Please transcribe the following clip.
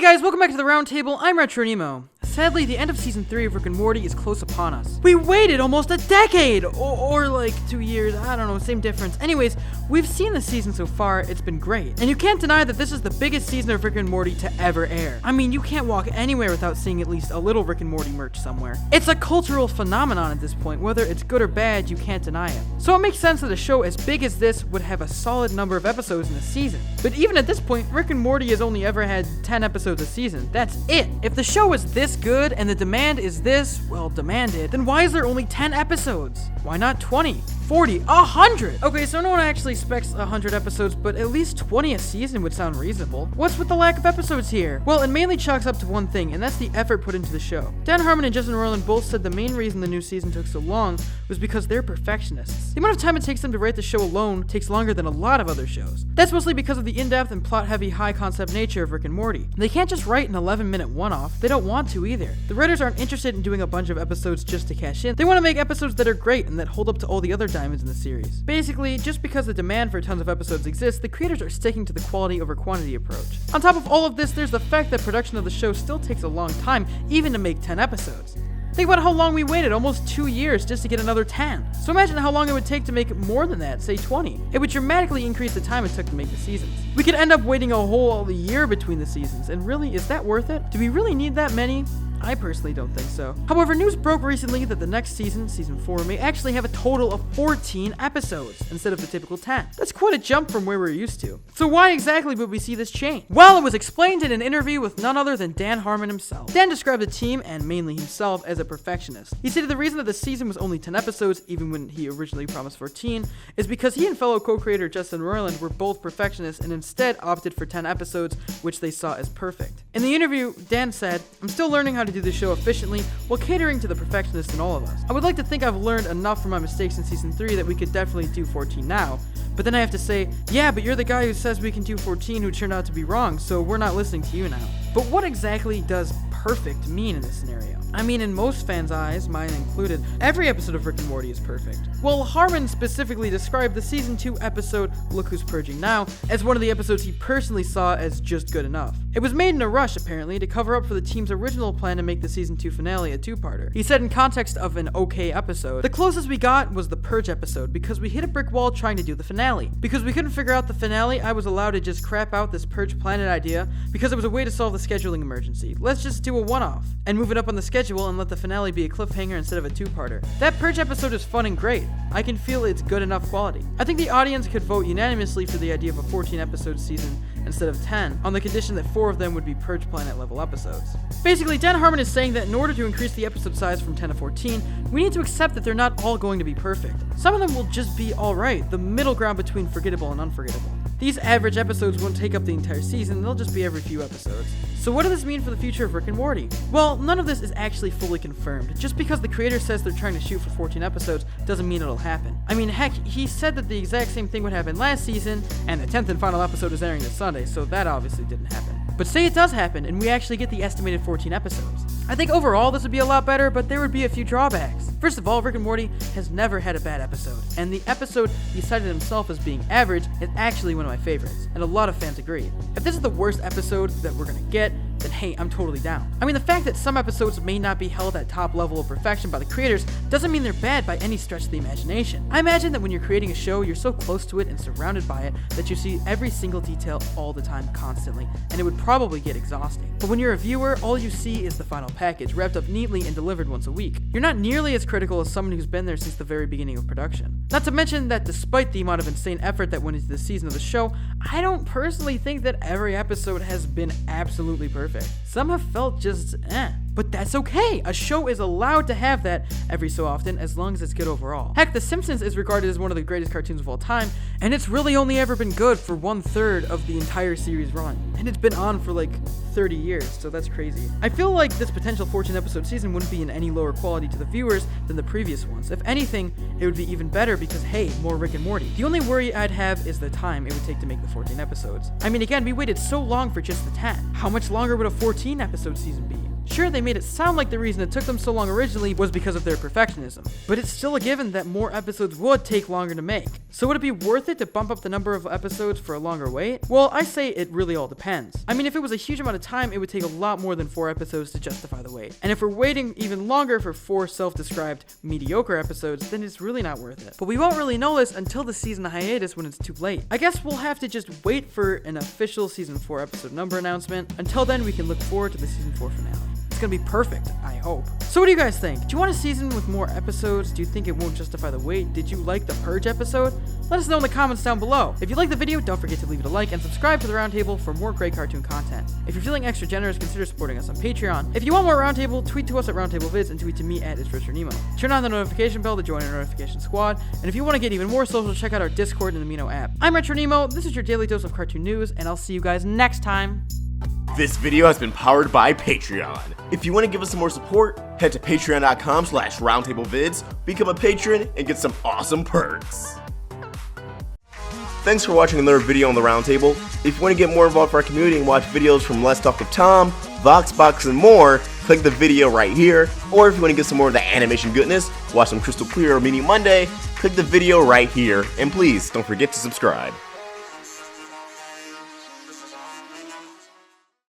guys, welcome back to the Roundtable. I'm RetroNemo. Sadly, the end of Season 3 of Rick and Morty is close upon us. We waited almost a decade! Or like 2 years, I don't know, same difference. Anyways, we've seen the season so far, it's been great. And you can't deny that this is the biggest season of Rick and Morty to ever air. I mean, you can't walk anywhere without seeing at least a little Rick and Morty merch somewhere. It's a cultural phenomenon at this point, whether it's good or bad, you can't deny it. So it makes sense that a show as big as this would have a solid number of episodes in a season. But even at this point, Rick and Morty has only ever had 10 episodes a season. That's it. If the show is this good and the demand is this, well, demanded, then why is there only 10 episodes? Why not 20? 40, 100. Okay, so no one actually expects 100 episodes, but at least 20 a season would sound reasonable. What's with the lack of episodes here? Well, it mainly chalks up to one thing, and that's the effort put into the show. Dan Harmon and Justin Roiland both said the main reason the new season took so long was because they're perfectionists. The amount of time it takes them to write the show alone takes longer than a lot of other shows. That's mostly because of the in-depth and plot-heavy, high-concept nature of Rick and Morty. They can't just write an 11-minute one-off. They don't want to either. The writers aren't interested in doing a bunch of episodes just to cash in. They want to make episodes that are great and that hold up to all the other diamonds in the series. Basically, just because the demand for tons of episodes exists, the creators are sticking to the quality over quantity approach. On top of all of this, there's the fact that production of the show still takes a long time, even to make 10 episodes. Think about how long we waited, almost 2 years just to get another 10. So imagine how long it would take to make more than that, say 20. It would dramatically increase the time it took to make the seasons. We could end up waiting a whole year between the seasons, and really, is that worth it? Do we really need that many? I personally don't think so. However, news broke recently that the next season, Season 4, may actually have a total of 14 episodes instead of the typical 10. That's quite a jump from where we're used to. So why exactly would we see this change? Well, it was explained in an interview with none other than Dan Harmon himself. Dan described the team, and mainly himself, as a perfectionist. He stated the reason that the season was only 10 episodes, even when he originally promised 14, is because he and fellow co-creator Justin Roiland were both perfectionists and instead opted for 10 episodes, which they saw as perfect. In the interview, Dan said, "I'm still learning how to do the show efficiently while catering to the perfectionists in all of us. I would like to think I've learned enough from my mistakes in Season 3 that we could definitely do 14 now, but then I have to say, yeah, but you're the guy who says we can do 14 who turned out to be wrong, so we're not listening to you now." But what exactly does perfect mean in this scenario? I mean, in most fans' eyes, mine included, every episode of Rick and Morty is perfect. Well, Harmon specifically described the Season 2 episode, Look Who's Purging Now, as one of the episodes he personally saw as just good enough. It was made in a rush, apparently, to cover up for the team's original plan to make the Season 2 finale a two-parter. He said in context of an okay episode, "The closest we got was the Purge episode, because we hit a brick wall trying to do the finale. Because we couldn't figure out the finale, I was allowed to just crap out this Purge planet idea, because it was a way to solve the scheduling emergency. Let's just do a one-off, and move it up on the schedule and let the finale be a cliffhanger instead of a two-parter. That Purge episode is fun and great. I can feel it's good enough quality. I think the audience could vote unanimously for the idea of a 14-episode season instead of 10, on the condition that 4 of them would be Purge Planet level episodes." Basically, Dan Harmon is saying that in order to increase the episode size from 10 to 14, we need to accept that they're not all going to be perfect. Some of them will just be alright, the middle ground between forgettable and unforgettable. These average episodes won't take up the entire season, they'll just be every few episodes. So what does this mean for the future of Rick and Morty? Well, none of this is actually fully confirmed. Just because the creator says they're trying to shoot for 14 episodes doesn't mean it'll happen. I mean, heck, he said that the exact same thing would happen last season, and the 10th and final episode is airing this Sunday, so that obviously didn't happen. But say it does happen, and we actually get the estimated 14 episodes. I think overall this would be a lot better, but there would be a few drawbacks. First of all, Rick and Morty has never had a bad episode, and the episode he cited himself as being average is actually one of my favorites, and a lot of fans agree. If this is the worst episode that we're gonna get, then hey, I'm totally down. I mean, the fact that some episodes may not be held at top level of perfection by the creators doesn't mean they're bad by any stretch of the imagination. I imagine that when you're creating a show, you're so close to it and surrounded by it that you see every single detail all the time constantly, and it would probably get exhausting. But when you're a viewer, all you see is the final package, wrapped up neatly and delivered once a week. You're not nearly as critical as someone who's been there since the very beginning of production. Not to mention that despite the amount of insane effort that went into the season of the show, I don't personally think that every episode has been absolutely perfect. Some have felt just but that's okay. A show is allowed to have that every so often as long as it's good overall. Heck, The Simpsons is regarded as one of the greatest cartoons of all time, and it's really only ever been good for 1/3 of the entire series run. And it's been on for like 30 years, so that's crazy. I feel like this potential 14-episode season wouldn't be in any lower quality to the viewers than the previous ones. If anything, it would be even better because, hey, more Rick and Morty. The only worry I'd have is the time it would take to make the 14 episodes. I mean, again, we waited so long for just the 10. How much longer would a 14-episode season be? Sure, they made it sound like the reason it took them so long originally was because of their perfectionism, but it's still a given that more episodes would take longer to make. So would it be worth it to bump up the number of episodes for a longer wait? Well, I say it really all depends. I mean, if it was a huge amount of time, it would take a lot more than 4 episodes to justify the wait. And if we're waiting even longer for 4 self-described mediocre episodes, then it's really not worth it. But we won't really know this until the season hiatus when it's too late. I guess we'll have to just wait for an official season 4 episode number announcement. Until then, we can look forward to the season 4 finale. It's gonna be perfect, I hope. So what do you guys think? Do you want a season with more episodes? Do you think it won't justify the wait? Did you like the Purge episode? Let us know in the comments down below. If you like the video, don't forget to leave it a like and subscribe to the Roundtable for more great cartoon content. If you're feeling extra generous, consider supporting us on Patreon. If you want more Roundtable, tweet to us at RoundtableVids and tweet to me at RetroNemo. Turn on the notification bell to join our notification squad, and if you want to get even more social, check out our Discord and Amino app. I'm RetroNemo, this is your daily dose of cartoon news, and I'll see you guys next time. This video has been powered by Patreon. If you want to give us some more support, head to patreon.com/roundtablevids, become a patron, and get some awesome perks. Thanks for watching another video on the Roundtable. If you want to get more involved with our community and watch videos from Let's Talk with Tom, Voxbox, and more, click the video right here. Or if you want to get some more of the animation goodness, watch some Crystal Clear or Meeting Monday, click the video right here. And please, don't forget to subscribe.